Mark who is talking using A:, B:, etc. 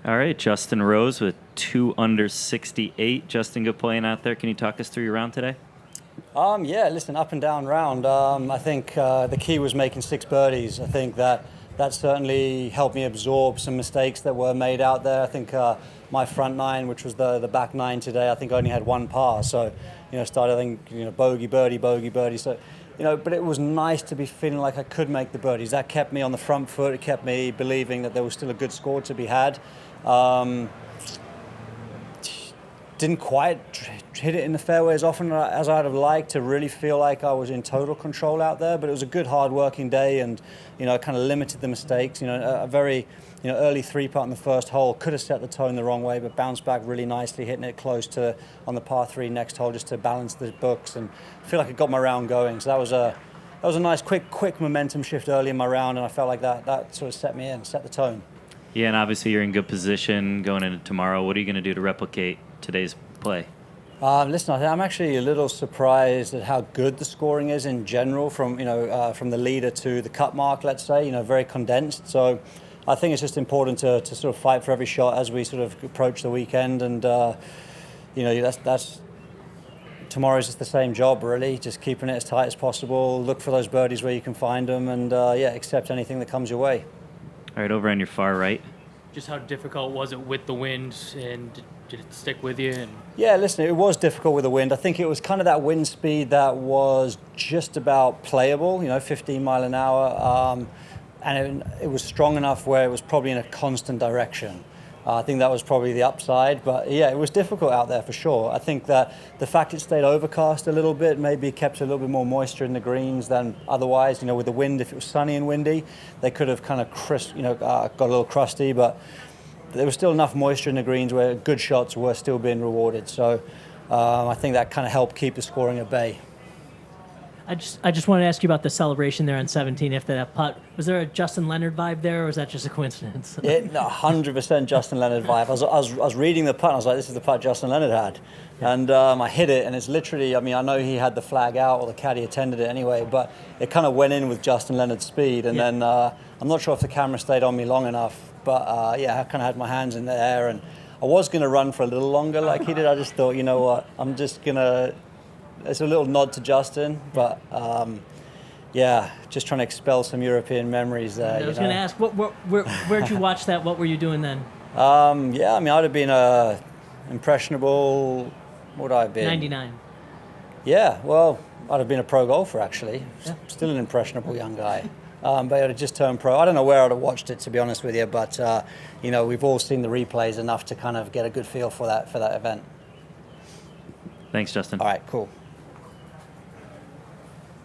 A: All right, Justin Rose with 2 under 68. Justin, good playing out there. Can you talk us through your round today?
B: Yeah, listen, up and down round. I think the key was making 6 birdies. I think that certainly helped me absorb some mistakes that were made out there. I think my front 9, which was the back 9 today, I think only had 1 par. So, started, I think, bogey, birdie, bogey, birdie. So, but it was nice to be feeling like I could make the birdies. That kept me on the front foot. It kept me believing that there was still a good score to be had. Didn't quite hit it in the fairway as often as I'd have liked to really feel like I was in total control out there, but it was a good hard-working day, and kind of limited the mistakes. A very early 3-putt on the first hole could have set the tone the wrong way, but bounced back really nicely, hitting it close to on the par 3 next hole just to balance the books and feel like I got my round going. So that was a nice quick momentum shift early in my round, and I felt like that sort of set me in, set the tone.
A: Yeah, and obviously you're in good position going into tomorrow. What are you going to do to replicate today's play?
B: Listen, I'm actually a little surprised at how good the scoring is in general from the leader to the cut mark, let's say, very condensed. So I think it's just important to sort of fight for every shot as we sort of approach the weekend, and that's tomorrow's just the same job, really, just keeping it as tight as possible, look for those birdies where you can find them, and accept anything that comes your way.
A: All right, over on your far right.
C: Just how difficult was it with the wind, and did it stick with you?
B: Yeah, listen, it was difficult with the wind. I think it was kind of that wind speed that was just about playable, 15 mile an hour, and it was strong enough where it was probably in a constant direction. I think that was probably the upside, but yeah, it was difficult out there for sure. I think that the fact it stayed overcast a little bit maybe kept a little bit more moisture in the greens than otherwise. With the wind, if it was sunny and windy, they could have kind of got a little crusty, but there was still enough moisture in the greens where good shots were still being rewarded. So I think that kind of helped keep the scoring at bay.
D: I just wanted to ask you about the celebration there on 17 after that putt. Was there a Justin Leonard vibe there, or was that just a coincidence?
B: 100% Justin Leonard vibe. I was reading the putt, and I was like, this is the putt Justin Leonard had. Yeah. And I hit it, and it's literally, I know he had the flag out, or the caddy attended it anyway, but it kind of went in with Justin Leonard's speed. And then I'm not sure if the camera stayed on me long enough, but I kind of had my hands in the air, and I was going to run for a little longer like he did. I just thought, you know what, I'm just going to... It's a little nod to Justin, but just trying to expel some European memories there.
D: I was going to ask, where'd you watch that? What were you doing then?
B: I'd have been impressionable. What would I have been?
D: 99. Yeah,
B: well, I'd have been a pro golfer actually. Yeah. Still an impressionable young guy. But I'd have just turned pro. I don't know where I'd have watched it, to be honest with you, but we've all seen the replays enough to kind of get a good feel for that event.
A: Thanks, Justin.
B: All right, cool.